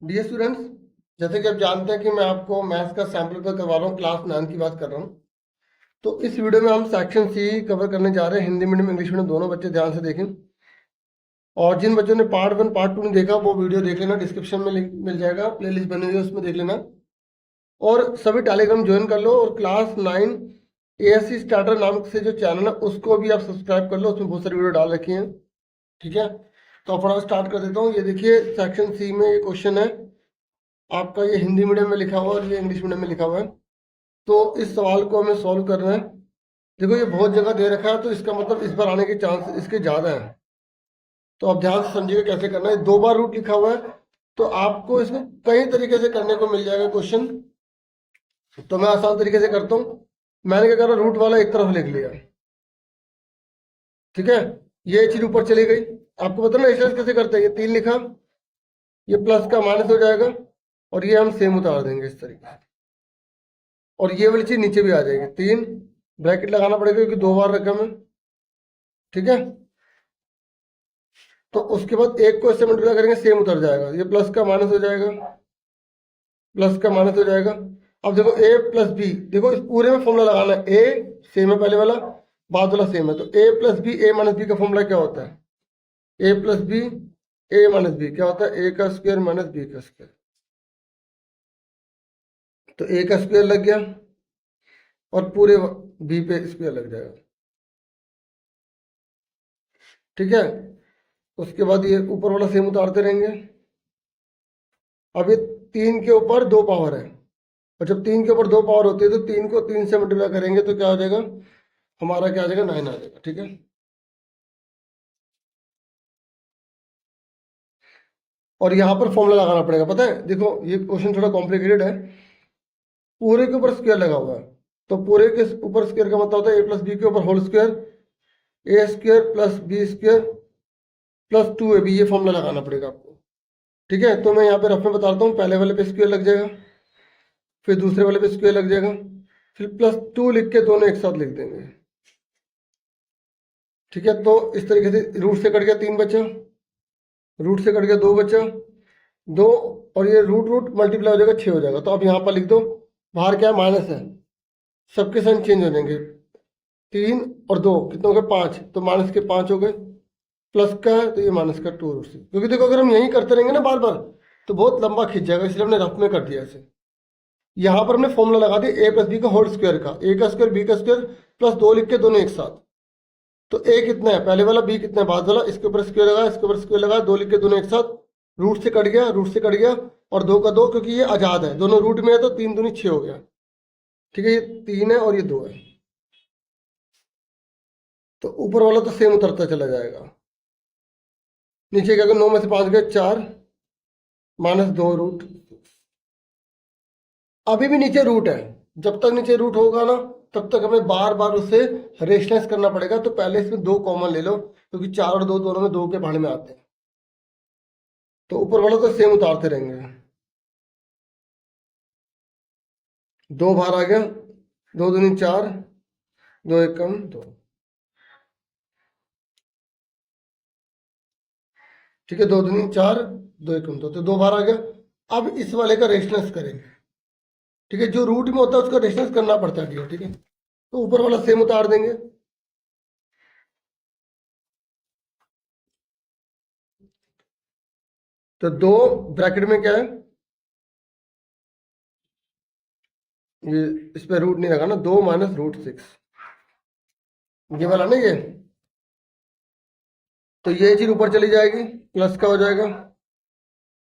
Dear students, जैसे कि आप जानते हैं कि मैं आपको मैथ्स का सैम्पल पेपर करवा रहा हूँ, क्लास 9 की बात कर रहा हूँ। तो इस वीडियो में हम सेक्शन सी कवर करने जा रहे हैं। हिंदी मीडियम इंग्लिश मीडियम दोनों बच्चे ध्यान से देखें। और जिन बच्चों ने पार्ट 1 पार्ट 2 नहीं देखा वो वीडियो देख लेना, डिस्क्रिप्शन में लिंक मिल जाएगा, प्लेलिस्ट बनी हुई है उसमें देख लेना। और सभी टेलीग्राम ज्वाइन कर लो, और क्लास 9 ASC स्टार्टर नाम से जो चैनल है उसको भी आप सब्सक्राइब कर लो, उसमें बहुत सारी वीडियो डाल रखी हैं। ठीक है, तो फटाफट स्टार्ट कर देता हूँ। ये देखिए सेक्शन सी में ये क्वेश्चन है आपका, ये हिंदी मीडियम में लिखा हुआ है और ये इंग्लिश मीडियम में लिखा हुआ है। तो इस सवाल को हमें सॉल्व करना है। देखो ये बहुत जगह दे रखा है, तो इसका मतलब इस बार आने के चांस इसके ज़्यादा हैं। तो आप ध्यान से समझिएगा कैसे करना है। 2 बार रूट लिखा हुआ है, तो आपको इसमें कई तरीके से करने को मिल जाएगा क्वेश्चन। तो मैं आसान तरीके से करता हूँ। मैंने क्या करा, रूट वाला एक तरफ लिख लिया। ठीक है, ये चीज ऊपर चली गई। आपको पता ना एक्सरसाइज कैसे करते हैं। ये 3 लिखा, ये प्लस का माइनस हो जाएगा, और ये हम सेम उतार देंगे इस तरीके से। और ये वाली चीज नीचे भी आ जाएगी। 3 ब्रैकेट लगाना पड़ेगा क्योंकि 2 बार रकम है। ठीक है, तो उसके बाद एक को इससे मल्टीप्लाई करेंगे, सेम उतर जाएगा। ये प्लस का माइनस हो जाएगा, प्लस का माइनस हो जाएगा। अब देखो a प्लस बी, देखो इस पूरे में फॉर्मूला लगाना है। a सेम है पहले वाला, बाद वाला सेम है। तो a plus b, a minus b का फॉर्मूला क्या होता है? a plus b, a minus b क्या होता है? a का स्क्वायर माइनस b का स्क्वायर। तो a का स्क्वायर लग गया और पूरे b पे स्क्वायर लग जाएगा। ठीक है, उसके बाद ये ऊपर वाला सेम उतारते रहेंगे। अब ये 3 के ऊपर 2 पावर है, और जब 3 के ऊपर 2 पावर होती है तो 3 को 3 से मल्टीप्लाई करेंगे तो क्या हो जाएगा हमारा? क्या आ जाएगा? 9 आ जाएगा। ठीक है, और यहाँ पर फॉर्मूला लगाना पड़ेगा। पता है, देखो ये क्वेश्चन थोड़ा कॉम्प्लिकेटेड है। पूरे के ऊपर स्क्वायर लगा हुआ है, तो पूरे के ऊपर स्क्वायर का मतलब होता है a प्लस बी के ऊपर whole square, a square plus b square plus 2ab। ये फॉर्मूला लगाना पड़ेगा आपको। ठीक है, तो मैं यहाँ पे रफ में बताता हूँ। पहले वाले पे स्क्वायर लग जाएगा, फिर दूसरे वाले पे स्क्वायर लग जाएगा, फिर +2 लिख के दोनों एक साथ लिख देंगे। ठीक है, तो इस तरीके से रूट से कट गया 3 बचा, रूट से कट गया 2 बचा, 2, और ये रूट रूट मल्टीप्लाई हो जाएगा 6 हो जाएगा। तो अब यहाँ पर लिख दो, बाहर क्या है? माइनस है, सबके साइन चेंज हो जाएंगे। 3 और 2 कितने हो गए? 5, तो माइनस के 5 हो गए। प्लस का है तो ये माइनस का 2 रूट 6। क्योंकि देखो अगर हम यही करते रहेंगे ना बार बार तो बहुत लंबा खिंच जाएगा, इसलिए हमने रफ में कर दिया ऐसे। यहाँ पर हमने फॉर्मूला लगा दिया a प्लस बी का होल स्क्वायर का, a का स्क्वायर b का स्क्वायर प्लस 2 लिख के दोनों एक साथ। तो a कितना है पहले वाला, b कितना है बाद वाला, इसके ऊपर स्क्वायर लगा, इसके ऊपर स्क्वायर लगा, 2 लिख के दोनों एक साथ। रूट से कट गया, रूट से कट गया, और 2 का 2, क्योंकि ये आजाद है, दोनों रूट में है, तो 3 दूनी 6 हो गया। ठीक है, ये 3 है और ये 2 है, तो ऊपर वाला तो सेम उतरता चला जाएगा। नीचे क्या, 9 में से 5 गए 4, माइनस 2 रूट। अभी भी नीचे रूट है, जब तक नीचे रूट होगा ना तब तक हमें बार बार उससे रेशलेस करना पड़ेगा। तो पहले इसमें 2 कॉमन ले लो, क्योंकि 4 और 2 दोनों में 2 के भाड़े में आते हैं। तो ऊपर वाला तो सेम उतारते रहेंगे। 2 बाहर आ गया, 2 दूनी 4, 2 एकम 2। ठीक है, 2 दूनी 4, 2 एकम 2, तो 2 बाहर आ गया। अब इस वाले का रेशलेस करेंगे। ठीक है, जो रूट में होता है उसका रेशलेस करना पड़ता है। ठीक है, तो ऊपर वाला सेम उतार देंगे। तो 2 ब्रैकेट में क्या है, ये इस पे रूट नहीं लगा ना, 2 माइनस रूट 6, ये वाला ना ये। तो ये चीज ऊपर चली जाएगी, प्लस का हो जाएगा,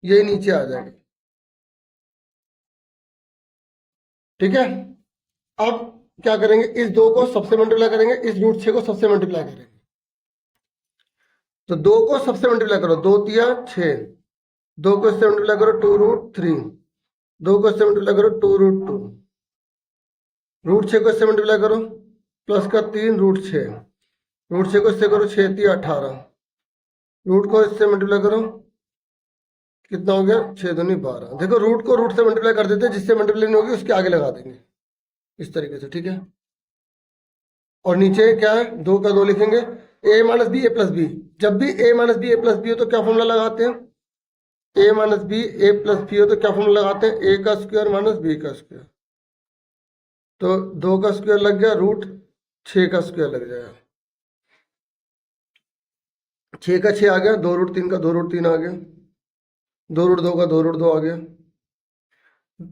ये नीचे आ जाएगा। ठीक है, अब क्या करेंगे, इस 2 को सबसे मल्टीप्लाई करेंगे, इस रूट 6 को सबसे मल्टीप्लाई करेंगे। तो 2 को सबसे मल्टीप्लाई करो, 2 तिया 6, 2 को इससे मल्टीप्लाई करो 2 रूट 3, 2 को इससे मल्टीप्लाई करो 2 रूट 2, रूट 6 को इससे मल्टीप्लाई करो, प्लस का 3 रूट 6, रूट 6 को इससे करो 6 तिया 18, रूट को इससे मल्टीप्लाई करो, कितना हो गया? 6 दूनी 12। देखो रूट को रूट से मल्टीप्लाई कर देते हैं, जिससे मल्टीप्लाई नहीं होगी उसके आगे लगा देंगे इस तरीके से। ठीक है, और नीचे क्या है, 2 का 2 लिखेंगे, a minus b a plus b. जब भी a minus b a plus b हो तो क्या फॉर्मूला लगाते हैं? A minus b a plus b हो तो क्या फॉर्मूला लगाते हैं, ए का स्क्वायर माइनस बी का स्क्वायर। तो 2 का स्क्वायर लग गया, रूट 6 का स्क्वायर लग जाएगा। 6 का 6 आ गया, 2 रूट 3 का 2 रूट 3 आ गया, 2 रूट 2 का 2 रूट 2 आ गया,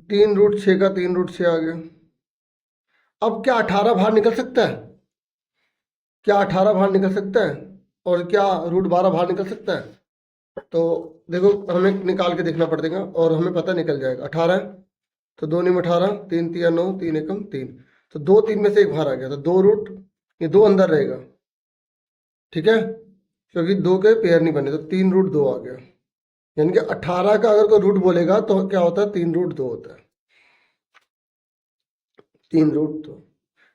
3 रूट 6 का 3 रूट 6 आ गया। अब क्या 18 बाहर निकल सकता है? क्या 18 बाहर निकल सकता है? और क्या रूट 12 बाहर निकल सकता है? तो देखो हमें निकाल के देखना पड़ेगा और हमें पता निकल जाएगा। 18 है तो 2 नीम 18, 3 तिया 9, 3 एकम 3, तो 2 3 में से एक बाहर आ गया, तो 2 रूट, ये 2 अंदर रहेगा, ठीक है, क्योंकि 2 के पेयर नहीं बने, तो 3 रूट 2 आ गया। यानी कि 18 का अगर कोई रूट बोलेगा तो क्या होता है, 3 रूट 2 होता है, 3 रूट 2।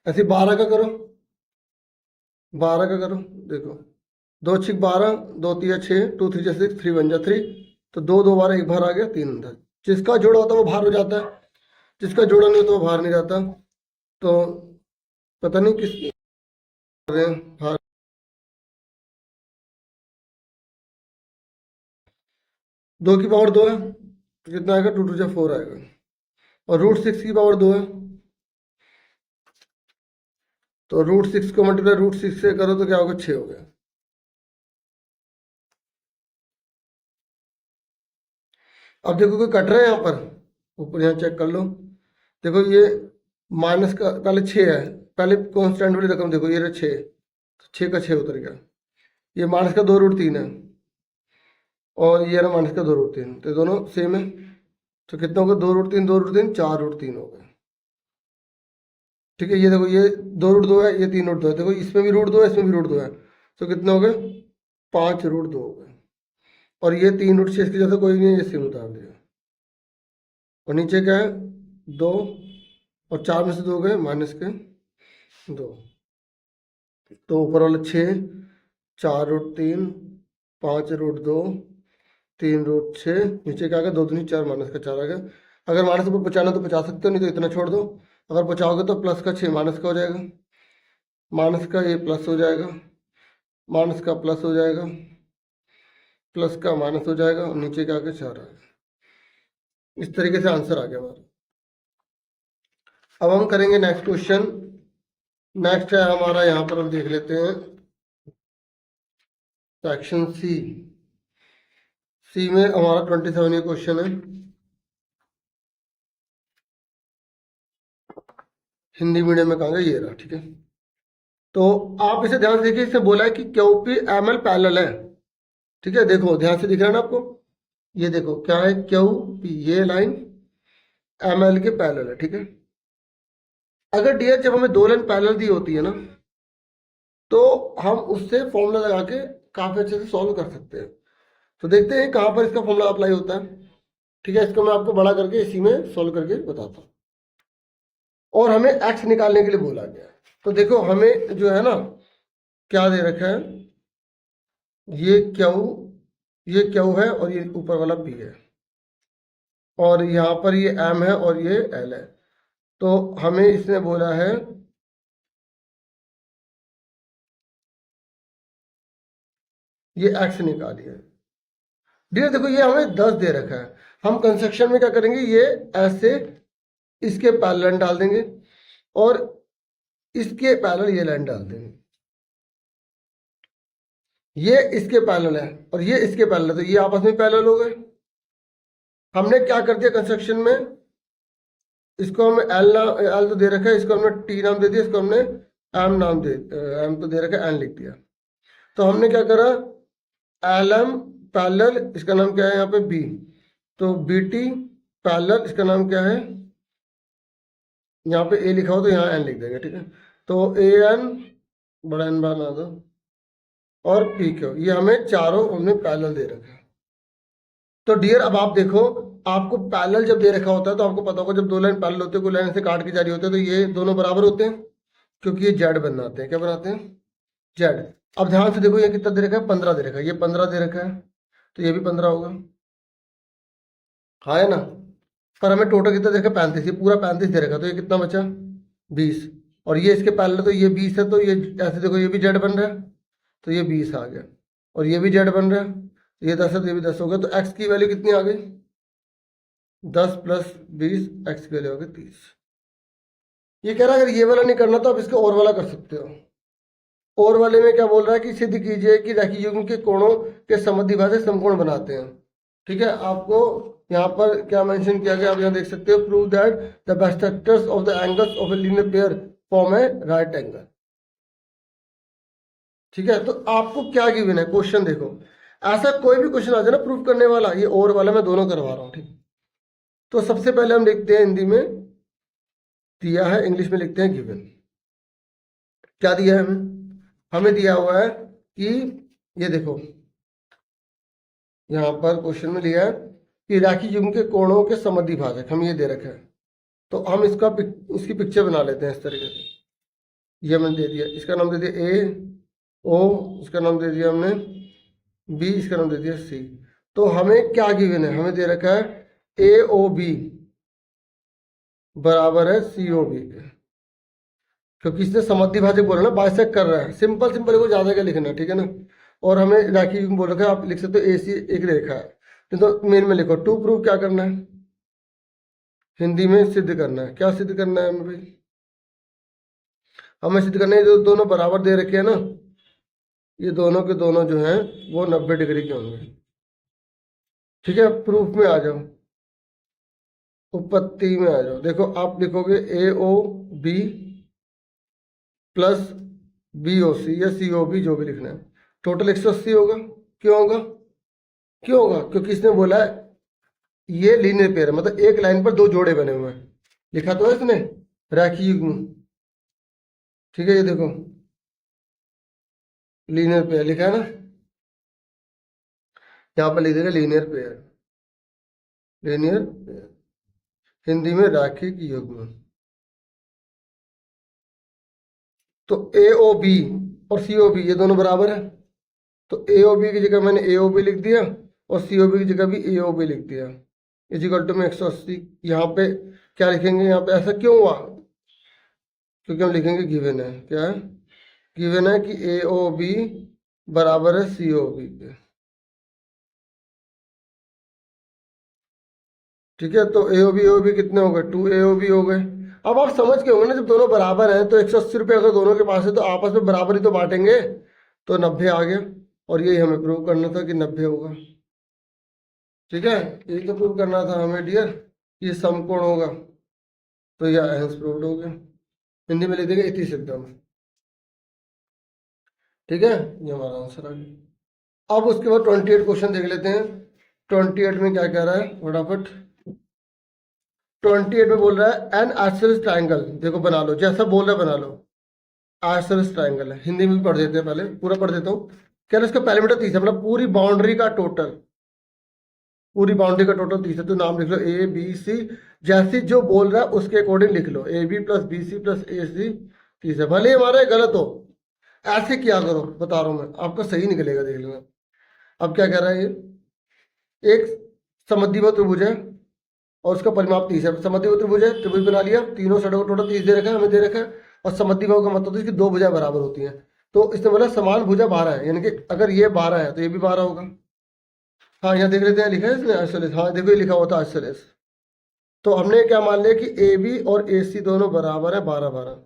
ऐसे 12 का करो, 12 का करो, देखो 2 6 12, 2 3 6, 2 3 6, 3 1 3, तो 2 2 12 एक बाहर आ गया, 3 अंदर। जिसका जोड़ा होता है वो बाहर हो जाता है, जिसका जोड़ा नहीं होता वो बाहर नहीं जाता। तो पता नहीं किस बाहर, 2 की पावर 2 है तो कितना आएगा, 2 2 जा 4 आएगा, और रूट 6 की पावर 2 है, तो रूट 6 को मल्टीप्लाई रूट 6 से करो तो क्या होगा, 6 हो गया। अब देखो कोई कट रहा है यहाँ पर, ऊपर यहाँ चेक कर लो, देखो ये माइनस का पहले 6 है, पहले कॉन्स्टेंट वाली रकम देखो, ये रहा 6, तो 6 का 6 उतर गया। ये माइनस का 2 रूट 3 है, और ये रहा माइनस का 2 रूट 3, तो ये दोनों सेम है, तो कितना होगा, 2 रूट 3 2 रूट 3 4 रूट 3 हो गए, ठीक है। ये देखो ये 2 रूट 2 है, ये 3 रूट 2 है, देखो इसमें भी रूट 2 है, इसमें भी रूट 2 है, तो कितने हो गए, 5 रूट 2 हो गए। और ये 3 रूट 6 इसकी जगह कोई नहीं है, ये सेम उतार दिया, और नीचे क्या है, 2, और 4 में से 2 गए माइनस के 2, तो ऊपर वाला 6, 4 रूट 3, 5 रूट 2, 3 रूट 6, नीचे क्या आ गया, 2 दूनी 4 माइनस का 4 आ गया। अगर माइनस ऊपर बचाना तो बचा सकते हो, नहीं तो इतना छोड़ दो। अगर बचाओगे तो प्लस का 6 माइनस का हो जाएगा, माइनस का ये प्लस हो जाएगा, माइनस का प्लस हो जाएगा, प्लस का माइनस हो जाएगा, और नीचे क्या आ गया, 4 आ गया। इस तरीके से आंसर आ गया हमारा। अब हम करेंगे नेक्स्ट क्वेश्चन। नेक्स्ट है हमारा, यहाँ पर हम देख लेते हैं सेक्शन सी। सी में हमारा 27 क्वेश्चन है, हिंदी मीडियम में कहांगे, ये रहा, ठीक है। तो आप इसे ध्यान से देखिए, इसने बोला है कि Q P M L parallel है, ठीक है। देखो ध्यान से दिख रहा है ना आपको, ये देखो क्या है, क्यू पी, ये लाइन एम एल के पैरेलल है, ठीक है। अगर डियर जब हमें 2 लाइन पैरेलल दी होती है ना, तो हम उससे फॉर्मूला लगा के काफी अच्छे से सॉल्व कर सकते हैं। तो देखते हैं कहाँ पर इसका फॉर्मूला अप्लाई होता है, ठीक है। इसको मैं आपको बड़ा करके इसी में सॉल्व करके बताता हूँ। और हमें एक्स निकालने के लिए बोला गया है, तो देखो हमें जो है ना, क्या दे रखा है, ये क्यू है, और ये ऊपर वाला पी है, और यहाँ पर ये एम है, और ये एल है। तो हमें इसने बोला है ये एक्स निकालिए। डियर देखो ये हमें 10 दे रखा है, हम कंस्ट्रक्शन में क्या करेंगे, ये ऐसे इसके पैरेलल डाल देंगे, और इसके पैरेलल ये लाइन डाल देंगे, ये इसके पैरेलल है और ये इसके पैरेलल है, तो ये आपस में पैरेलल हो गए। हमने क्या कर दिया कंस्ट्रक्शन में, इसको हमें एल तो दे रखा है, इसको हमने टी नाम दे दिया, इसको हमने एम तो दे रखा है, एन लिख दिया। तो हमने क्या करा, एल एम पैरेलल, इसका नाम क्या है यहाँ पे बी, तो बी टी पैरेलल, इसका नाम क्या है, यहाँ पे ए लिखा हो तो यहाँ एन लिख देंगे, ठीक है। तो ए एन बड़ा एन बना दो, और पी क्यू, ये हमें चारों हमने पैरेलल दे रखे हैं। तो डियर अब आप देखो, आपको पैरेलल जब दे रखा होता है तो आपको पता होगा, जब 2 लाइन पैरेलल होते हैं, कोई लाइन से काट के जा रही होती है, तो ये दोनों बराबर होते हैं, क्योंकि ये जेड बनाते हैं, क्या बनाते हैं, जेड। अब ध्यान से देखो, ये कितना दे रखा है, 15 दे रखा है, ये 15 दे रखा है, तो ये भी 15 होगा, हाँ है ना। पर हमें टोटल कितना दे रखा है, 35, ये पूरा 35 दे रखा है, तो ये कितना बचा, 20, और ये इसके पैरेलल तो ये 20 है, तो ये ऐसे देखो, ये भी जेड बन रहा है, तो ये 20 आ गया, और ये भी जेड बन रहा है, ये 10 है तो ये भी 10 हो गया, तो x की वैल्यू कितनी आ गई? 10 + 20, x की वैल्यू आ गई 30। ये कह रहा है अगर ये वाला नहीं करना तो आप इसका और वाला कर सकते हो। और वाले में क्या बोल रहा है कि सिद्ध कीजिए कि रेखीय युग्म के कोणों के समद्विभाजक समकोण बनाते हैं। ठीक है, आपको यहाँ पर क्या मेंशन किया गया आप यहाँ देख सकते हो, prove that the bisectors of the angles of a linear pair form A right angle. ठीक है, तो आपको क्या गिवन है, क्वेश्चन देखो, ऐसा कोई भी क्वेश्चन आ जाए ना प्रूव करने वाला, ये और वाला मैं दोनों करवा रहा हूँ। ठीक, तो सबसे पहले हम लिखते हैं, हिंदी में दिया है, इंग्लिश में लिखते हैं गिवन। क्या दिया है हमें दिया हुआ है कि ये देखो यहाँ पर क्वेश्चन में लिया है कि रेखीय युग्म के कोणों के समद्विभाजक हम ये दे रखे हैं। तो हम इसकी पिक्चर बना लेते हैं इस तरीके से। ये मैंने दे दिया, इसका नाम दे दिया ए ओ, इसका नाम दे दिया हमने बी, इसका नाम दे दिया सी। तो हमें क्या गिवन है, हमें दे रखा है ए ओ बी बराबर है सी ओ बी के, क्योंकि इसने समद्विभाजक बोला ना, बाइसेक्ट कर रहा है। सिंपल सिंपल को ज्यादा क्या लिखना है, ठीक है ना। और हमें रेखीय युग्म बोल रखा है, आप लिख सकते हो ए सी एक रेखा है, तो मेन में लिखो टू प्रूव क्या करना है, हिंदी में सिद्ध करना है। क्या सिद्ध करना है हमें भाई, हमें सिद्ध करना है जो दोनों बराबर दे रखे हैं ना, ये दोनों के दोनों जो हैं वो 90 डिग्री के होंगे। ठीक है, प्रूफ में आ जाओ, उत्पत्ति में आ जाओ। देखो आप लिखोगे A O B plus B O C या सी ओ बी, जो भी लिखना है, टोटल 180 होगा। क्यों होगा, क्यों होगा, क्योंकि इसने बोला है ये लीनियर पेयर है, मतलब एक लाइन पर दो जोड़े बने हुए हैं, लिखा तो है इसने रेखीय युग्म। ठीक है, ये देखो लीनियर पेयर लिखा है ना, यहाँ पर लिख देगा linear pair, linear pair, Hindi में रैखिक युग्म। तो ए ओ बी और सी ओ बी ये दोनों बराबर है, तो ए ओ बी की जगह मैंने ए ओ बी लिख दिया और सी ओ बी की जगह भी ए ओ बी लिख दिया, इजिकल टू में 180। यहाँ पे क्या लिखेंगे, यहाँ पे ऐसा क्यों हुआ, क्योंकि हम लिखेंगे गिवन है, क्या है गिवन है कि ए ओ बी बराबर है सी ओ बी के। ठीक है, तो ए ओ बी कितने हो गए, 2 ए ओ बी हो गए। अब आप समझ के होंगे ना, जब दोनों बराबर हैं तो 180 रुपये अगर दोनों के पास है तो आपस में बराबर ही तो बांटेंगे, तो 90 आ गया। और यही हमें प्रूव करना था कि 90 होगा। ठीक है, यही तो प्रूव करना था हमें डियर, ये समकोण होगा, तो यह हेंस प्रूव्ड हो गया। हिंदी में लिख देंगे इति सिद्धम। ठीक है, ये हमारा आंसर आ गया। अब उसके बाद 28 क्वेश्चन देख लेते हैं। 28 में क्या कह रहा है फटाफट। 28 में बोल रहा है एन आइसोसेलेस ट्रायंगल, देखो बना लो, जैसा बोल रहा है बना लो। आइसोसेलेस ट्रायंगल है, हिंदी में भी पढ़ देते हैं, पहले पूरा पढ़ देता हूँ। कह रहा है इसका पेरीमीटर 30 है, मतलब पूरी बाउंड्री का टोटल, पूरी बाउंड्री का टोटल 30 है। तो नाम लिख लो ए बी सी, जैसे जो बोल रहा है उसके अकॉर्डिंग लिख लो, A B plus B C plus A C 30 है। भले हमारा गलत हो, ऐसे क्या करो, बता रहा हूँ मैं, आपका सही निकलेगा, देख लेना। अब क्या कह रहा है ये, एक समद्विबाहु त्रिभुज है और उसका परिमाप 30 है। समद्विबाहु त्रिभुज है, त्रिभुज बना लिया, तीनों साइडों को टोटल 30 दे रखा है, हमें दे रखा है। और समद्विबाहु का मतलब है कि दो भुजाएं बराबर होती हैं, तो इसने बोला समान भुजा 12 है, यानी कि अगर ये 12 है तो ये भी 12 होगा। हाँ, यहाँ देख लेते हैं, लिखा है इसमें आइसोसेलेस, हाँ देखो ये लिखा हुआ था आइसोसेलेस। तो हमने क्या मान लिया कि ए बी और ए सी दोनों बराबर है 12-12।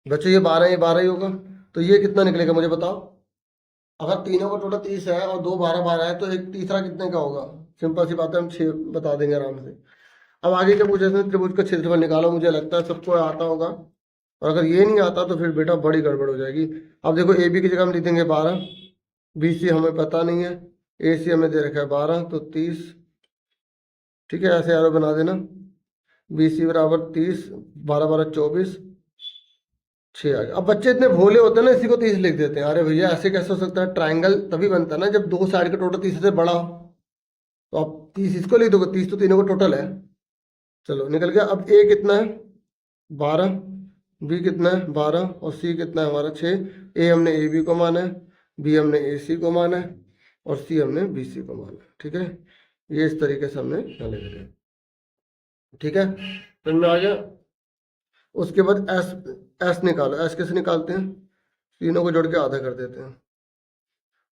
बच्चों ये 12 ये 12 ही होगा, तो ये कितना निकलेगा मुझे बताओ। अगर तीनों का टोटल 30 है और दो 12-12 है, तो एक तीसरा कितने का होगा, सिंपल सी बात है, हम 6 बता देंगे आराम से। अब आगे क्या पूछे इसने, त्रिभुज का क्षेत्रफल निकालो, मुझे लगता है सबको आता होगा, और अगर ये नहीं आता तो फिर बेटा बड़ी गड़बड़ हो जाएगी। अब देखो ए बी की जगह हम लिख देंगे 12, बी सी हमें पता नहीं है, ए सी हमें दे रखा है 12, तो 30। ठीक है, ऐसे एरो बना देना, बी सी बराबर 30, 12-12 24, 6 आ गया। अब बच्चे इतने भोले होते हैं ना, इसी को 30 लिख देते हैं। अरे भैया ऐसे कैसे हो सकता है, ट्राइंगल तभी बनता है ना जब दो साइड का टोटल 30 से बड़ा हो। तो आप 30 इसको लिख दोगे, 30 तो तीनों का टोटल है। चलो निकल गया। अब ए कितना है 12, बी कितना है 12 और सी कितना है हमारा 6। ए हमने ए बी को माना है, बी हमने ए सी को माना है और सी हमने बी सी को माना है। ठीक है, ये इस तरीके से हमने लिख दिया। ठीक है, समझ में आ गया। उसके बाद एस, एस निकालो। एस कैसे निकालते हैं, तीनों को जोड़ के आधा कर देते हैं,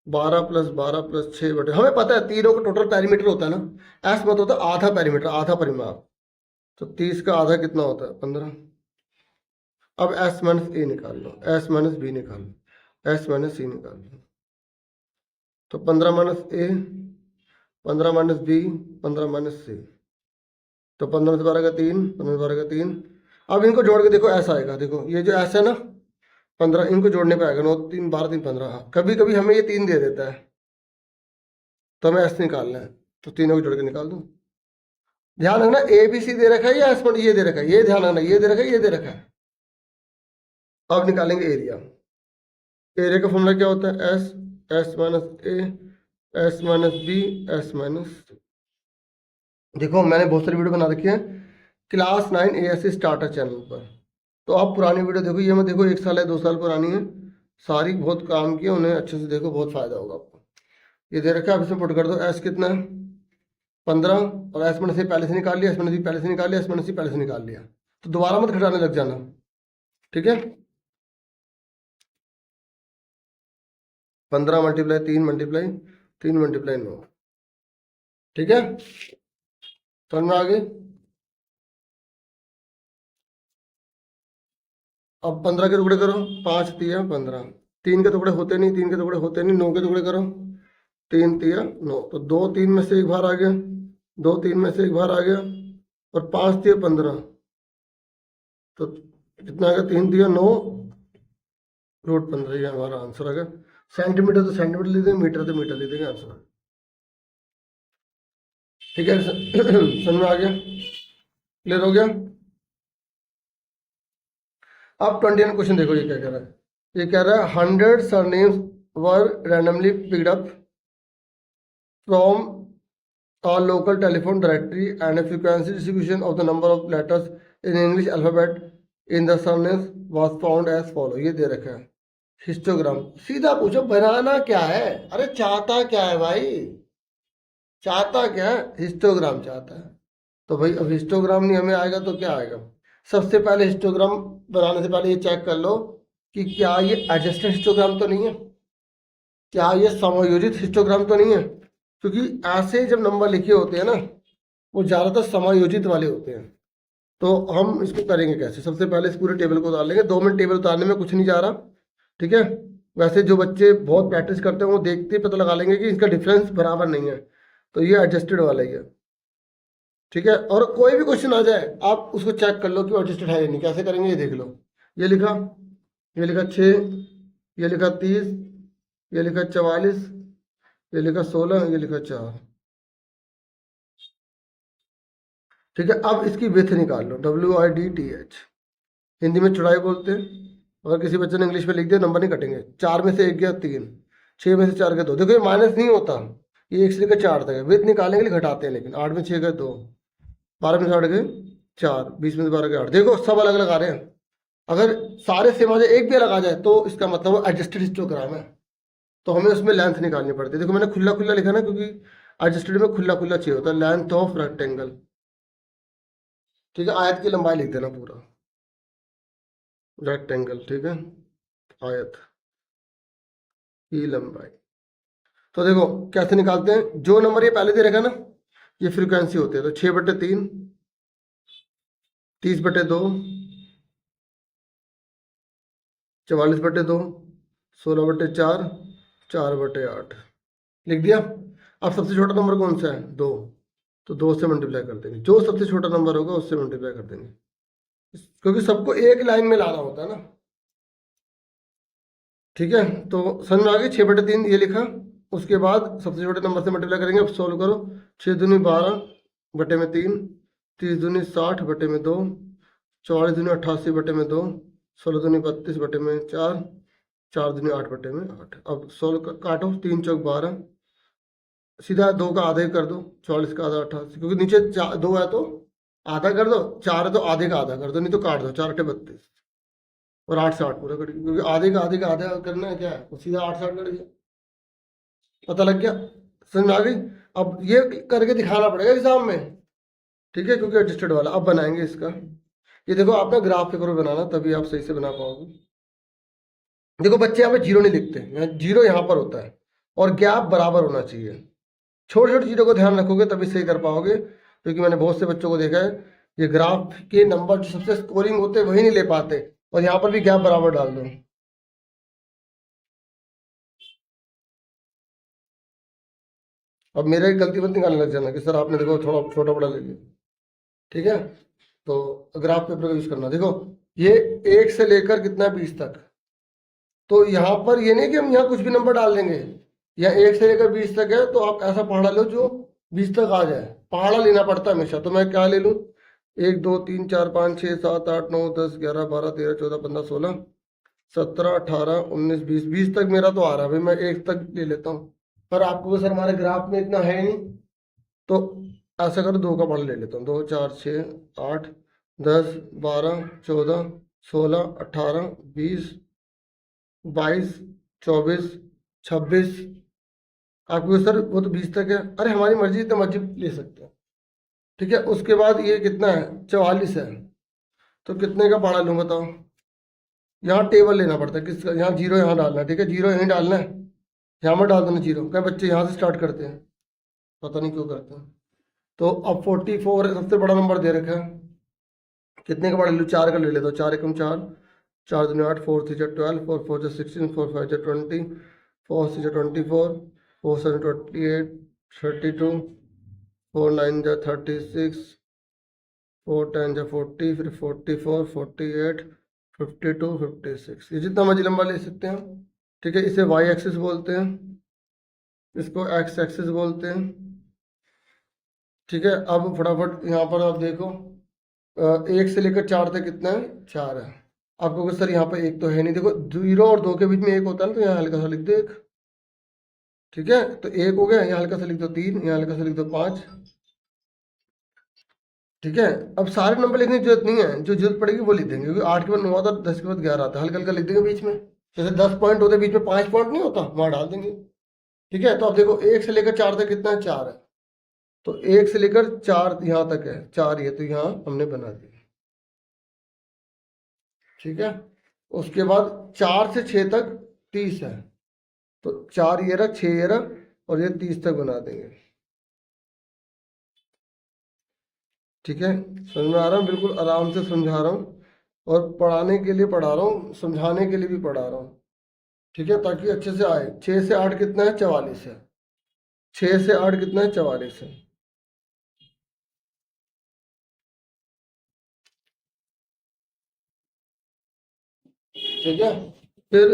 12 प्लस 12 प्लस 6 बटे, हमें पता है तीनों का टोटल पेरीमीटर होता है ना, एस मतलब होता है आधा पेरीमीटर, आधा परिमाप। तो 30 का आधा कितना होता है? 15। अब एस माइनस ए निकाल लो, एस माइनस बी निकाल लो, एस माइनस सी निकाल लो। तो 15 माइनस ए, 15 माइनस बी, 15 माइनस सी। तो 15 से 12 का 3, 15 से 12 का 3। अब इनको जोड़ के देखो, ऐसा आएगा। देखो ये जो ऐसा है ना 15, इनको जोड़ने पे आएगा 9 3 12 3 15। हाँ, कभी कभी हमें ये 3 दे देता है तो हमें एस निकालना है, तो तीनों को जोड़ के निकाल दो। ध्यान रखना ए बी सी दे रखा है या एस पर ये दे रखा है, ये ध्यान रखना, ये दे रखा है, ये दे रखा है। अब निकालेंगे एरिया। एरिया का फॉर्मूला क्या होता है? S, S minus A, S minus B, S minus. देखो मैंने बहुत सारी वीडियो बना रखी है क्लास 9 ASC स्टार्टर चैनल पर, तो आप पुरानी वीडियो देखो, ये मत देखो 1 साल है 2 साल पुरानी है, सारी बहुत काम की है, उन्हें अच्छे से देखो, बहुत फायदा होगा आपको। ये दे रखा है, अब इसमें पुट कर दो। एस कितना है? 15, और एस माइनस सी पहले से निकाल लिया, एस माइनस बी पहले से निकाल लिया, एस माइनस सी पहले से निकाल लिया, तो दोबारा मत घटाने लग जाना, ठीक है। 15 मल्टीप्लाई 3 मल्टीप्लाई 3 मल्टीप्लाई 9, ठीक है। समझ में आ गई? अब 15 के टुकड़े करो, 5 तिया 15, 3 के टुकड़े होते नहीं, 3 के टुकड़े होते नहीं, 9 के टुकड़े करो, 3 तिया 9, तो 2 3 में से एक बाहर आ गया, 2 3 में से एक बाहर आ गया, और 5 तिया 15, तो कितना आ गया? 3 तिया 9 रूट 15, ये हमारा आंसर आ गया। सेंटीमीटर तो सेंटीमीटर ले देंगे, मीटर तो मीटर ले देंगे, आंसर। ठीक है, समझ में आ गया? क्लियर हो गया? अब 21 क्वेश्चन देखो, ये क्या कह रहा है? ये कह रहा है 100 surnames were randomly picked up from a local telephone directory and a frequency distribution of the number of letters in English alphabet in the surnames was found as follow। ये दे रखा है हिस्टोग्राम। सीधा पूछो बनाना क्या है? अरे चाहता क्या है भाई? चाहता क्या है? हिस्टोग्राम चाहता है। तो भाई अब हिस्टोग्राम नहीं हमें आएगा तो क्या आएगा? सबसे पहले हिस्टोग्राम बनाने से पहले ये चेक कर लो कि क्या ये एडजस्टेड हिस्टोग्राम तो नहीं है, क्या ये समायोजित हिस्टोग्राम तो नहीं है, क्योंकि ऐसे जब नंबर लिखे होते हैं ना वो ज़्यादातर समायोजित वाले होते हैं। तो हम इसको करेंगे कैसे? सबसे पहले इस पूरे टेबल को उतार लेंगे, 2 मिनट टेबल उतारने में कुछ नहीं जा रहा, ठीक है। वैसे जो बच्चे बहुत प्रैक्टिस करते हैं वो देखते पता लगा लेंगे कि इसका डिफरेंस बराबर नहीं है, तो ये एडजस्टेड वाला ही है, ठीक है। और कोई भी क्वेश्चन आ जाए आप उसको चेक कर लो कि एडजस्टेड है या नहीं। कैसे करेंगे ये देख लो। ये लिखा 6, ये लिखा 30, ये लिखा 44, ये लिखा 16, ये लिखा 4, ठीक है। अब इसकी विड्थ निकाल लो, WIDTH। हिंदी में चौड़ाई बोलते हैं। अगर किसी बच्चे ने इंग्लिश में लिख दिया नंबर नहीं कटेंगे। 4 में से 1 गया 3, 6 में से 4 गया 2। देखो ये माइनस नहीं होता, ये 1 से लेकर 4 तक है। विड्थ निकालने के लिए घटाते हैं, लेकिन 8 में 6 गए 2, 12 में से 8 गए 4, 20 में से 12 गए 8। देखो सब अलग अलग आ रहे हैं। अगर सारे सेम आ जाए, एक भी अलग आ जाए, तो इसका मतलब वो एडजस्टेड हिस्टोग्राम है, तो हमें उसमें लेंथ निकालनी पड़ती है। देखो मैंने खुला खुला लिखा ना, क्योंकि एडजस्टेड में खुला खुला चाहिए होता है। लेंथ ऑफ रेक्टेंगल, ठीक है। आयत की लंबाई लिख देना पूरा, रेक्टेंगल, ठीक है। आयत की लंबाई। तो देखो कैसे निकालते हैं। जो नंबर ये पहले दे रखा ना ये फ्रीक्वेंसी होती है। तो 6/3, 30/2, 44/2, 16/4, 4/8 लिख दिया। अब सबसे छोटा नंबर कौन सा है? 2, तो 2 से मल्टीप्लाई कर देंगे। जो सबसे छोटा नंबर होगा उससे मल्टीप्लाई कर देंगे, क्योंकि सबको एक लाइन में लाना होता है ना, ठीक है। तो समझ में आ गई? 6/3 ये लिखा, उसके बाद सबसे छोटे नंबर से मल्टीप्लाई करेंगे। अब सोल्व करो। 6 दूनी 12/3, 30 दूनी 60/2, 44 दूनी 88/2, 16 दूनी 32/4, 4 दूनी 8/8। अब सोल्व काटो, 3 चौक 12, सीधा 2 का आधा ही कर दो, 44 का आधा 88, क्योंकि नीचे 2 है तो आधा कर दो, 4 है तो आधे का आधा कर दो, नहीं तो काट दो। 4 8 32, और 8 से 8 पूरा कट गया, क्योंकि आधे का आधे का आधा करना है क्या है, वो सीधा 8 से 8 कट गया। पता लग गया? समझ में आ गई? अब ये करके दिखाना पड़ेगा एग्जाम में, ठीक है, क्योंकि एडजस्टेड वाला। अब बनाएंगे इसका। ये देखो आप ना ग्राफ पेपर में बनाना, तभी आप सही से बना पाओगे। देखो बच्चे यहाँ पे जीरो नहीं लिखते, जीरो यहाँ पर होता है, और गैप बराबर होना चाहिए। छोटी छोटी चीज़ों को ध्यान रखोगे तभी सही कर पाओगे, क्योंकि मैंने बहुत से बच्चों को देखा है ये ग्राफ के नंबर जो सबसे स्कोरिंग होते हैं वही नहीं ले पाते, और यहाँ पर भी गैप बराबर डाल दो। अब मेरा एक गलती मत निकालने लग जाना कि सर आपने देखो थोड़ा छोटा बड़ा ले लिया, ठीक है। तो ग्राफ पेपर का यूज करना। देखो ये 1 से लेकर कितना 20 तक, तो यहाँ पर ये नहीं कि हम यहाँ कुछ भी नंबर डाल देंगे, या 1 से लेकर 20 तक है तो आप ऐसा पहाड़ा लो जो 20 तक आ जाए। पहाड़ा लेना पड़ता है हमेशा, तो मैं क्या ले लूँ, 1 2 3 4 5 6 7 8 9 10 11 12 13 14 15 16 17 18 19 20 20 तक मेरा तो आ रहा है भाई, मैं 1 तक ले लेता हूँ। पर आपको सर हमारे ग्राफ में इतना है नहीं, तो ऐसा करो 2 का पढ़ ले लेता हूँ। 2 4 6 8 10 12 14 16 18 20 22 24 26। आपको सर वो तो 20 तक है, अरे हमारी मर्जी तो मर्जी ले सकते हैं, ठीक है। उसके बाद ये कितना है 44 है, तो कितने का पढ़ा लूँ बताओ। यहाँ टेबल लेना पड़ता है किसका, यहाँ जीरो यहाँ डालना है, ठीक है, जीरो यहीं डालना है, यहाँ पर डाल देना जीरो। क्या बच्चे यहाँ से स्टार्ट करते हैं, पता नहीं क्यों करते हैं। तो अब 44 सबसे बड़ा नंबर दे रखा है, कितने का पढ़ लूँ, 4 का ले लेता हूँ। 4 एकम 4, 4 दूनी 8, 4 3 12, 4 4 16, 4 5 20, 4 6 24, 4 7 28, 32, 4 9 36, 4 10 40, फिर 44, 48, 52, 56। ये जितना मर्जी लंबा ले सकते हैं, ठीक है। इसे वाई एक्सिस बोलते हैं, इसको एक्स एक्सिस बोलते हैं, ठीक है। अब फटाफट यहाँ पर आप देखो 1 से लेकर 4 तक कितना है, 4 है। आपको सर यहाँ पर 1 तो है नहीं, देखो 0 और 2 के बीच में 1 होता है ना, तो यहाँ हल्का सा लिख दो 1, ठीक है। तो 1 हो गया, यहाँ हल्का सा लिख दो 3, यहाँ हल्का सा लिख दो 5, ठीक है। अब सारे नंबर लिखने की जरूरत नहीं है, जो जरूरत पड़ेगी वो लिख देंगे, क्योंकि 8 के बाद 9 आता है, 10 के बाद 11 आता है, हल्का हल्का लिख देंगे बीच में। जैसे 10 पॉइंट होते बीच में 5 पॉइंट नहीं होता, वहां डाल देंगे, ठीक है। तो अब देखो 1 से लेकर 4 तक कितना है, 4 है, तो 1 से लेकर 4 यहाँ तक है, 4 ये तो यहाँ हमने बना दिया, ठीक है। उसके बाद 4 से 6 तक 30 है, तो 4 ये रहा, 6 ये रहा, और ये 30 तक बना देंगे, ठीक है। समझ में आ रहा हूँ, बिल्कुल आराम से समझा रहा हूँ, और पढ़ाने के लिए पढ़ा रहा हूँ, समझाने के लिए भी पढ़ा रहा हूँ, ठीक है, ताकि अच्छे से आए। 6 से 8 कितना है, 44 है। 6 से 8 कितना है, 44 है, ठीक है। फिर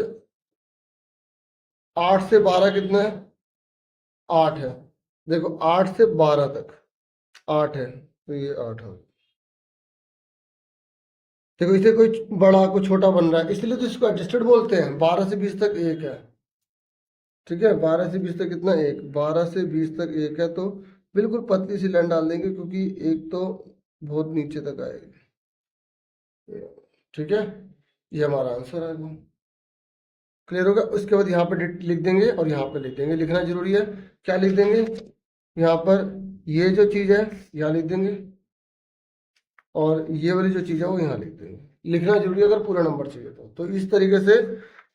8 से 12 कितना है, 8 है। देखो 8 से 12 तक 8 है, तो ये 8 है। देखो इसे कोई बड़ा कोई छोटा बन रहा है, इसलिए तो इसको एडजस्टेड बोलते हैं। 12 से 20 तक 1 है, ठीक है। 12 से 20 तक कितना, 1, 12 से 20 तक 1 है, तो बिल्कुल पतली सी लाइन डाल देंगे, क्योंकि 1 तो बहुत नीचे तक आएगी, ठीक है। ये हमारा आंसर है, क्लियर होगा। उसके बाद यहाँ पर लिख देंगे और यहाँ पर लिख देंगे, लिखना जरूरी है। क्या लिख देंगे, यहाँ पर ये जो चीज़ है यहाँ लिख देंगे, और ये वाली जो चीज़ है वो यहाँ लिख देंगे। लिखना जरूरी है अगर पूरा नंबर चाहिए तो इस तरीके से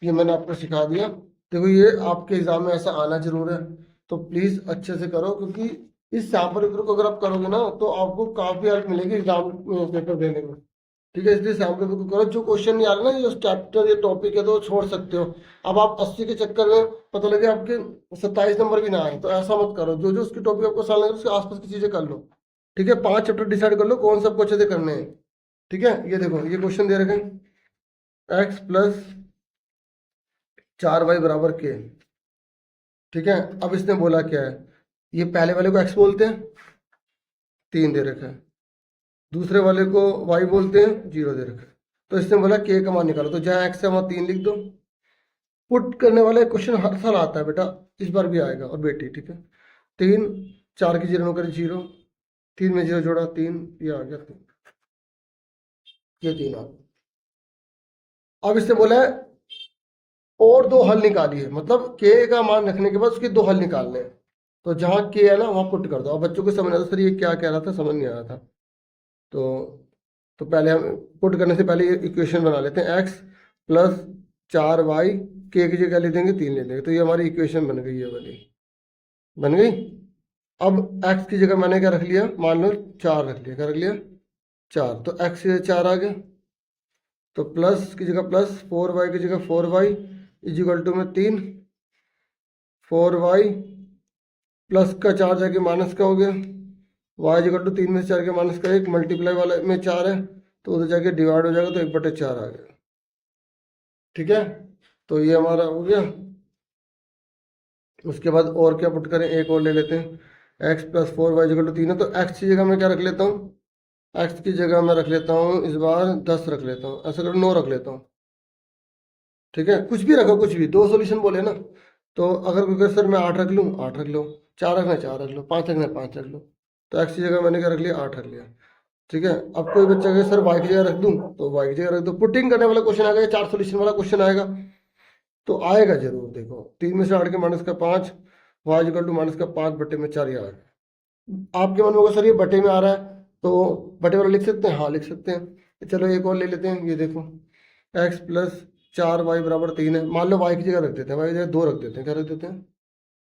ये मैंने आपको सिखा दिया। देखो ये आपके एग्जाम में ऐसा आना जरूर है, तो प्लीज़ अच्छे से करो, क्योंकि इस सैम्पल पेपर को अगर आप करोगे ना तो आपको काफ़ी हेल्प मिलेगी एग्जाम पेपर देने में, ठीक है। इसलिए सैम्पल पेपर को करो, जो क्वेश्चन नहीं आ रहा ना, जो चैप्टर या टॉपिक है तो छोड़ सकते हो। अब आप 80 के चक्कर में पता लगे आपके 27 नंबर भी ना आए, तो ऐसा मत करो। जो जो उसकी टॉपिक आपको आसान लगे उसके आसपास की चीज़ें कर लो, ठीक है। 5 चैप्टर डिसाइड कर लो कौन सबको अच्छे से करने हैं, ठीक है। ये देखो ये क्वेश्चन दे रखे हैं, x प्लस 4y बराबर k, ठीक है। अब इसने बोला क्या है, ये पहले वाले को x बोलते हैं, 3 दे रखा है, दूसरे वाले को y बोलते हैं, 0 दे रखा है। तो इसने बोला k का मान निकालो, तो जहाँ x है वहाँ 3 लिख दो। पुट करने वाला क्वेश्चन हर साल आता है बेटा, इस बार भी आएगा, और बेटी, ठीक है। 3 4 की 0 करें 0, 3 में 0 जोड़ा 3, ये आ गया 3, ये 3 आ गया। अब इसने बोला है और 2 हल निकालिए, मतलब के का मान रखने के बाद उसके 2 हल निकालने हैं, तो जहाँ के है ना वहाँ पुट कर दो। अब बच्चों को समझ आता सर ये क्या कह रहा था, समझ नहीं आ रहा था, तो पहले हम पुट करने से पहले ये इक्वेशन बना लेते हैं, x प्लस 4y के की जगह ले देंगे 3 ले लेंगे, तो ये हमारी इक्वेशन बन गई, ये वाली बन गई। अब x की जगह मैंने क्या रख लिया, मान लो 4 रख लिया, क्या रख लिया 4, तो x की जगह 4 आ गया, तो प्लस की जगह प्लस, 4y की जगह 4y इजिकल टू में 3, 4y प्लस का 4 जाके माइनस का हो गया, y इजिकल टू 3 में से 4 के माइनस का 1, मल्टीप्लाई वाले में 4 है तो उधर जाके डिवाइड हो जाएगा, तो 1/4 आ गया। ठीक है, तो ये हमारा हो गया। उसके बाद और क्या पुट करें, एक और ले लेते हैं, x plus 4y is equal to 3 है, तो x की जगह मैं क्या रख लेता हूँ, x की जगह मैं रख लेता हूँ इस बार 10 रख लेता हूँ, ऐसा कर 9 रख लेता हूँ। ठीक है, कुछ भी रखो, कुछ भी, 2 सॉल्यूशन बोले ना, तो अगर कोई कहे सर मैं 8 रख लूँ, 8 रख लो, 4 रखना 4 रख लो, 5 रखना 5 रख लो, तो x की जगह मैंने क्या रख लिया, 8 रख लिया। ठीक है, अब कोई बच्चा कहे सर y की जगह रख दूँ, तो y की जगह रख दो, पुटिंग करने वाला क्वेश्चन आएगा, 4 सॉल्यूशन वाला क्वेश्चन आएगा, तो आएगा जरूर। देखो 3 में से 8 के माइनस का 5, y इक्वल टू माइनस का 5/4 ये आ गया। आपके मन में होगा सर ये बटे में आ रहा है, तो बटे वाला लिख सकते हैं, हाँ लिख सकते हैं। चलो एक और ले लेते हैं, ये देखो x प्लस 4y बराबर 3 है, मान लो y की जगह रख देते हैं, y की जगह 2 रख देते हैं, क्या रख देते हैं,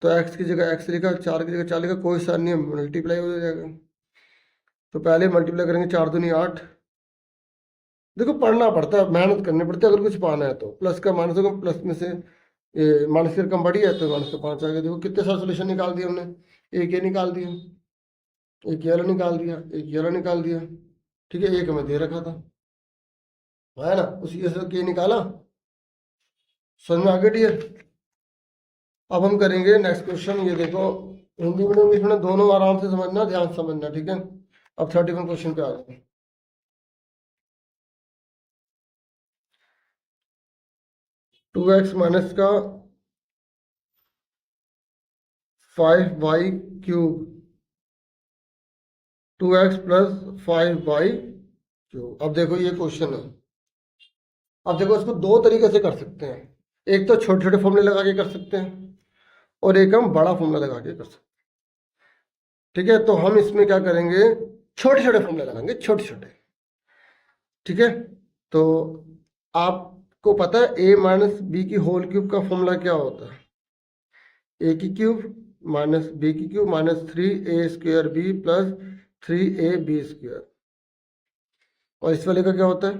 तो x की जगह x लिखा, 4 की जगह 4 लिखा, कोई सा नहीं है, मल्टीप्लाई हो जाएगा। तो पहले मल्टीप्लाई करेंगे, 4 दूनी 8, देखो पढ़ना पड़ता है, मेहनत करनी पड़ती है अगर कुछ पाना है तो, प्लस का माइनस होगा, प्लस में से माइनस की रकम बढ़ी है तो माइनस का 5 आ गया। देखो कितने सारे सोल्यूशन निकाल दिए हमने, एक ये निकाल दिया, एक ये वाला निकाल दिया, एक ये वाला निकाल दिया। ठीक है, एक हमें दे रखा था, है ना, उसी के साथ के निकाला, समझ में आ गया डियर। अब हम करेंगे नेक्स्ट क्वेश्चन, ये देखो हिंदी मीडियम इंग्लिश मीडियम दोनों आराम से समझना, ध्यान से समझना। ठीक है, अब 31 क्वेश्चन पे आ जाए। 2x माइनस का 5y cube, 2x plus 5y cube. अब देखो ये क्वेश्चन है, अब देखो इसको दो तरीके से कर सकते हैं, एक तो छोटे छोटे फॉर्मूले लगा के कर सकते हैं, और एक हम बड़ा फॉर्मूला लगा के कर सकते हैं। ठीक है, तो हम इसमें क्या करेंगे, छोटे छोटे फॉर्मूले लगाएंगे, छोटे छोटे। ठीक है, तो आपको पता है a माइनस बी की होल क्यूब का फॉर्मूला क्या होता है, a की क्यूब माइनस बी की cube minus 3a² b plus 3ab²। और इस वाले का क्या होता है,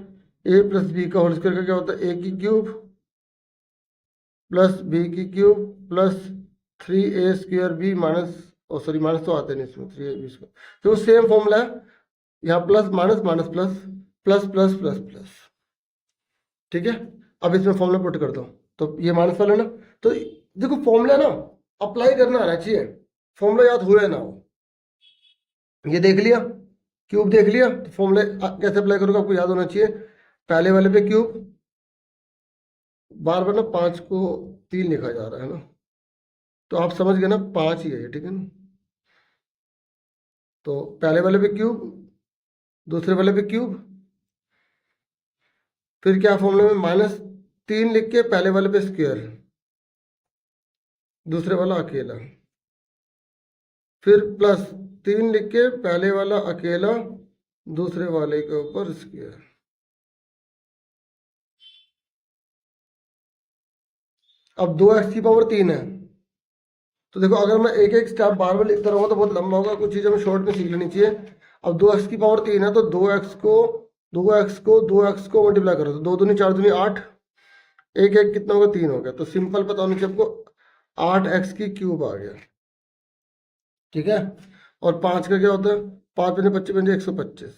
a प्लस बी का होल स्क्वायर का क्या होता है, a की क्यूब प्लस बी की cube plus 3a² b minus, oh sorry minus तो आते नहीं इसमें, 3ab²। तो सेम फॉर्मूला है, यहाँ plus minus minus plus plus plus plus plus. ठीक है, अब इसमें फॉर्मूला पुट कर दो, तो ये माइनस वाला ना, तो देखो फॉर्मूला ना अप्लाई करना आना चाहिए, फॉर्मूला याद हुआ ना हो। ये देख लिया, क्यूब देख लिया, तो फॉर्मूले कैसे अप्लाई करोगे आपको याद होना चाहिए। पहले वाले पे क्यूब, बार बार ना 5 को 3 लिखा जा रहा है ना, तो आप समझ गए ना 5 ही है ये, ठीक है ना। तो पहले वाले पे क्यूब, दूसरे वाले पे क्यूब, फिर क्या फॉर्मूले में -3 लिख के पहले वाले पे स्क्वायर, दूसरे वाला अकेला, फिर +3 लिख के पहले वाला अकेला, दूसरे वाले के ऊपर स्क्वायर। अब 2x की पावर 3 है, तो देखो अगर मैं एक एक स्टेप बार बार लिखता रहूँगा तो बहुत लंबा होगा, कुछ चीज़ें हमें शॉर्ट में सीख लेनी चाहिए। अब 2x की पावर 3 है, तो 2x को मल्टीप्लाई करो, तो 2 दूनी 4 दूनी 8, एक एक कितना होगा 3 हो गया, तो सिंपल पता होना चाहिए आपको, 8x की क्यूब आ गया। ठीक है, और 5 का क्या होता है, 5 पंजे 25 पंजे 125,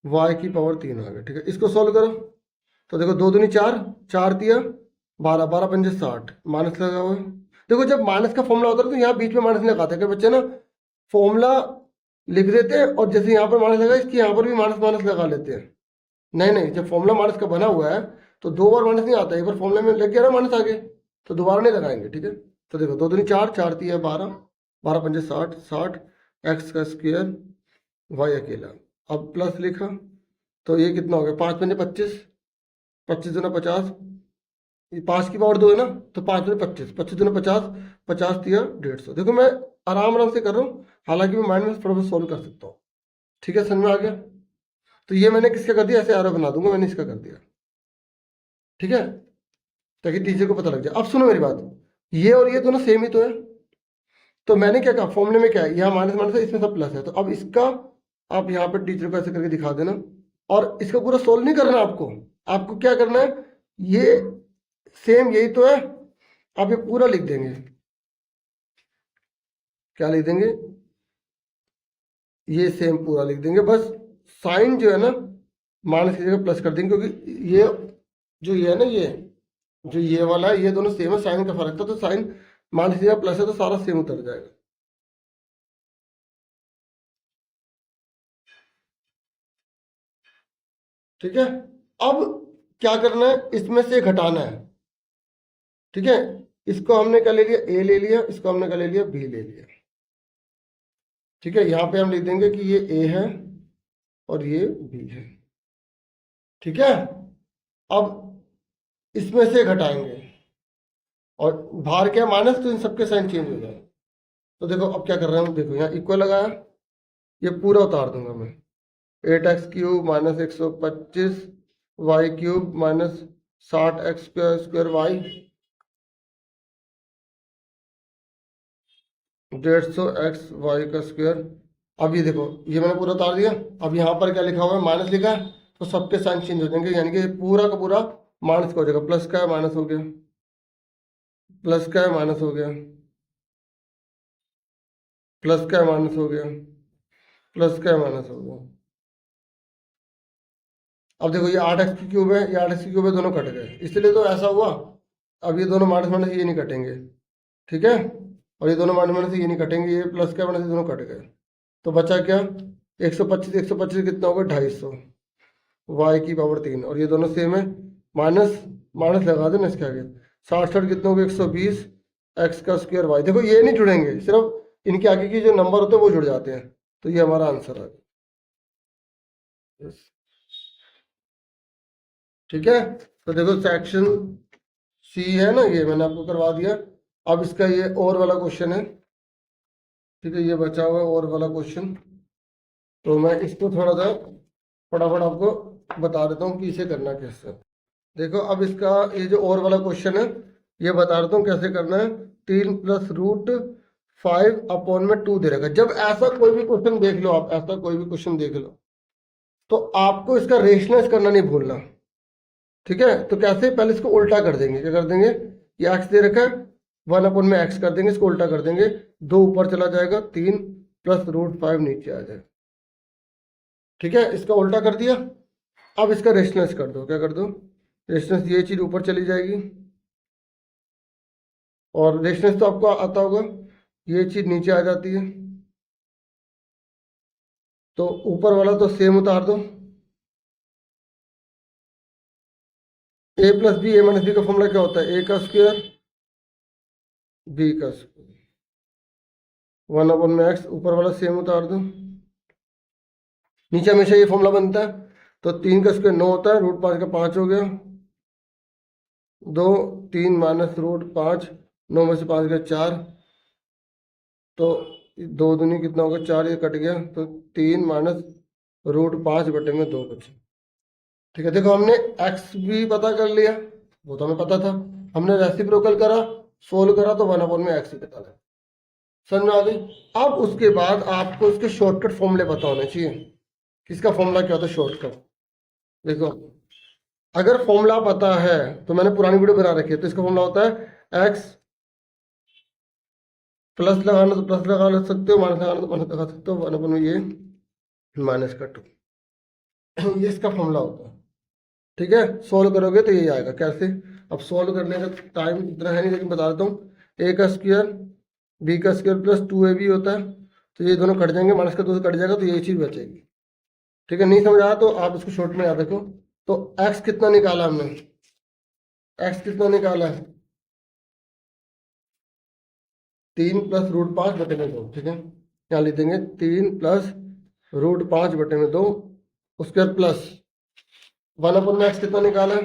y की पावर 3 आ गया। ठीक है, इसको सॉल्व करो, तो देखो 2 दूनी 4, 4 दिया 12, 12 पंजे 60, माइनस लगा हुआ है। देखो जब माइनस का फॉर्मूला होता है तो यहाँ बीच में माइनस लगाते हैं, बच्चे ना फॉर्मूला लिख देते हैं और जैसे यहाँ पर माइनस लगा इसकी यहाँ पर भी माइनस माइनस लगा लेते हैं। नहीं नहीं, जब फॉर्मूला माइनस का बना हुआ है तो 2 बार माइनस नहीं आता, एक बार फॉर्मूला में लग गया ना माइनस आगे, तो दोबारा नहीं लगाएंगे। ठीक है, तो देखो 2 दूनी 4, 4 दिया 12, 12 पंजे 60, 60 एक्स का स्क्वायर वाई अकेला। अब प्लस लिखा, तो ये कितना हो गया, 5 पंजे 25, 25 दूना 50, 5 की पावर 2 है ना, तो 5 दूना 25, 25 दूना 50, 50 दिया 150। देखो मैं आराम आराम से कर रहा हूँ, हालांकि मैं माइंड में फटाफट सॉल्व कर सकता हूँ। ठीक है, समझ में आ गया। तो ये मैंने किसका कर दिया, ऐसे एरो बना दूंगा, मैंने इसका कर दिया। ठीक है, ताकि टीचर को पता लग जाए। अब सुनो मेरी बात, ये और ये दोनों सेम ही तो है। तो मैंने क्या कहा, फॉर्मूले में क्या है, यहाँ माइनस माइनस है, इसमें सब प्लस है। तो अब इसका आप यहाँ पर टीचर को ऐसे करके दिखा देना, और इसका पूरा सोल्व नहीं करना आपको। आपको क्या करना है, ये सेम यही तो है, आप ये पूरा लिख देंगे। क्या लिख देंगे, ये सेम पूरा लिख देंगे। बस साइन जो है ना, माइनस की जगह प्लस कर देंगे, क्योंकि ये जो ये है ना, ये जो ये वाला है, ये दोनों सेम है, साइन का फर्क था, तो साइन माइनस की जगह प्लस है, तो सारा सेम उतर जाएगा। ठीक है, अब क्या करना है, इसमें से घटाना है। ठीक है, इसको हमने क्या ले लिया, ए ले लिया, इसको हमने क्या ले लिया, बी ले लिया। ठीक है, यहाँ पे हम लिख देंगे कि ये ए है और ये बी है। ठीक है, अब इसमें से घटाएंगे, और बाहर क्या माइनस, तो इन सबके साइन चेंज हो जाए। तो देखो अब क्या कर रहे हैं हम, देखो यहाँ इक्वल लगाया, ये पूरा उतार दूंगा मैं। 8x³ minus 125 y³ minus 60x square y 150x y का स्क्वायर। अब ये देखो, ये मैंने पूरा उतार दिया। अब यहाँ पर क्या लिखा हुआ है, माइनस लिखा है, तो सबके साइन चेंज हो जाएंगे, यानी कि पूरा का पूरा माइनस का हो जाएगा। प्लस का है माइनस हो गया, प्लस का है माइनस हो गया, प्लस का है माइनस हो गया, प्लस का है माइनस हो गया। अब देखो ये 8x³ है, ये 8x³ है, दोनों कट गए, इसलिए तो ऐसा हुआ। अब ये दोनों माइनस माइनस ये नहीं कटेंगे। ठीक है, और ये दोनों माइनस माइनस ये नहीं कटेंगे, ये प्लस का माइनस ये दोनों कट गए। तो बचा क्या, 125 125 कितना होगा, 250 y³ 3, और ये दोनों सेम है, माइनस माइनस लगा देना इसके आगे। 60 60 कितना होगा, 120 x का स्क्वायर y। देखो ये नहीं जुड़ेंगे, सिर्फ इनके आगे की जो नंबर होते हैं वो जुड़ जाते हैं। तो ये हमारा आंसर है। ठीक है, तो देखो सेक्शन सी है ना, ये मैंने आपको करवा दिया। अब इसका ये और वाला क्वेश्चन है। ठीक है, ये बचा हुआ है और वाला क्वेश्चन, तो मैं इसको थोड़ा सा फटाफट आपको बता देता हूँ कि इसे करना कैसे। देखो अब इसका ये जो और वाला क्वेश्चन है, ये बता देता हूँ कैसे करना है। 3+√5/2 दे रखा है। जब ऐसा कोई भी क्वेश्चन देख लो आप, ऐसा कोई भी क्वेश्चन देख लो, तो आपको इसका रेशनलाइज करना नहीं भूलना। ठीक है, तो कैसे, पहले इसको उल्टा कर देंगे। क्या कर देंगे, ये एक्स दे रखा है, 1/x कर देंगे, इसको उल्टा कर देंगे, 2 ऊपर चला जाएगा, 3+√5 नीचे आ जाएगा। ठीक है, इसका उल्टा कर दिया। अब इसका रेशनलाइज कर दो, क्या कर दो, रेशनलाइज, ये चीज ऊपर चली जाएगी, और रेशनलाइज तो आपको आता होगा, ये चीज नीचे आ जाती है, तो ऊपर वाला तो सेम उतार दो। a+b a-b का फॉर्मूला क्या होता है, a का स्क्वायर b का स्क्वायर 1/x, ऊपर वाला सेम उतार दो। नीचे हमेशा ये फॉर्मूला बनता है, तो 3 का स्क्वायर 9 होता है, √5 का 5 हो गया, 2 3 माइनस √5, 9 में से 5 गया 4, तो 2 दूनी कितना होगा 4, ये कट गया, तो 3 माइनस √5/2 बचे। ठीक है, देखो हमने x भी पता कर लिया, वो तो हमें पता था, हमने रेसिप्रोकल करा, सोल्व करा, तो 1/x ही पता लगा। समझ में आ गई। अब उसके बाद आपको इसके शॉर्टकट फॉर्मूले पता होने चाहिए। किसका फॉर्मूला क्या होता है, शॉर्टकट। देखो अगर फॉर्मूला पता है, तो मैंने पुरानी वीडियो बना रखी है, तो इसका फॉर्मूला होता है x प्लस लगाना तो प्लस लगा सकते हो, माइनस लगाना तो माइनस लगा सकते हो, 1/, ये -2, ये इसका फॉर्मूला होता है। ठीक है, सोल्व करोगे तो यही आएगा। कैसे, अब सोल्व करने का टाइम इतना है नहीं, लेकिन बता देता हूँ। a का स्क्वायर b का स्क्वायर प्लस 2ab होता है, तो ये दोनों कट जाएंगे, माइनस का 2 कट जाएगा, तो यही चीज बचेगी। ठीक है, नहीं समझ आया तो आप इसको शॉर्ट में याद रखो। तो x कितना निकाला हमने, x कितना निकाला है, 3+√5/2। ठीक है, यहाँ लिख देंगे 3+√5/2, उसके बाद प्लस 1/x कितना निकाला है,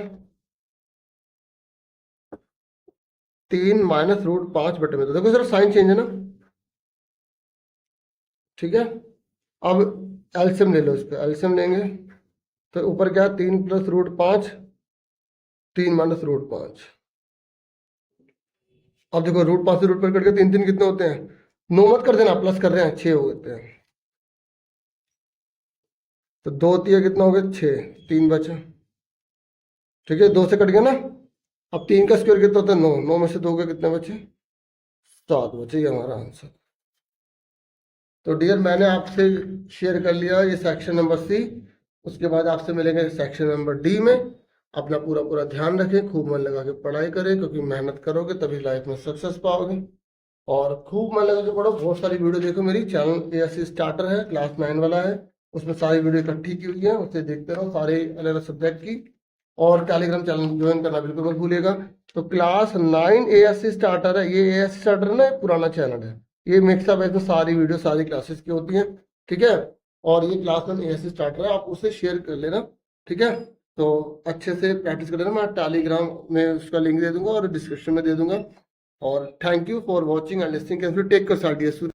3 माइनस √5/2। देखो सिर्फ साइन चेंज है ना। ठीक है, अब एलसीएम ले लो, इसका एलसीएम लेंगे, तो ऊपर क्या है, 3+√5, 3 माइनस √5, अब देखो रूट 5 से रूट पर करके 3 3 कितने होते हैं? 9 मत कर देना, प्लस कर रहे हैं 6 होते हैं। तो 2 तिया कितना हो गया? 6, 3 बचा। ठीक है, 2 से कट गया ना। अब 3 का स्क्वायर कितना होता है? 9, 9 में से 2 के कितने बचे? 7 बचे, ये हमारा आंसर। तो डियर मैंने आपसे शेयर कर लिया ये सेक्शन नंबर सी। उसके बाद आपसे मिलेंगे सेक्शन नंबर डी में। अपना पूरा पूरा ध्यान रखें, खूब मन लगा के पढ़ाई करें, क्योंकि मेहनत करोगे तभी लाइफ में सक्सेस पाओगे। और खूब मन लगा के पढ़ो, बहुत सारी वीडियो देखो। मेरी चैनल एएससी स्टार्टर है, क्लास 9 वाला है, उसमें सारी वीडियो इकट्ठी की हुई है, उसे देखते रहो, सारे अलग अलग सब्जेक्ट की। और टेलीग्राम चैनल ज्वाइन करना बिल्कुल मत भूलिएगा। तो क्लास 9 एएससी स्टार्टर है, ये एएससी स्टार्टर है ना, ये पुराना चैनल है। ये मिक्सअप है, इसमें सारी वीडियो सारी क्लासेस की होती हैं। ठीक है, और ये क्लास 9 एएससी स्टार्टर है, आप उसे शेयर कर लेना। ठीक है, तो अच्छे से प्रैक्टिस कर लेना। मैं टेलीग्राम में उसका लिंक दे दूंगा और डिस्क्रिप्शन में दे दूंगा। और thank you for watching and listening. Take कर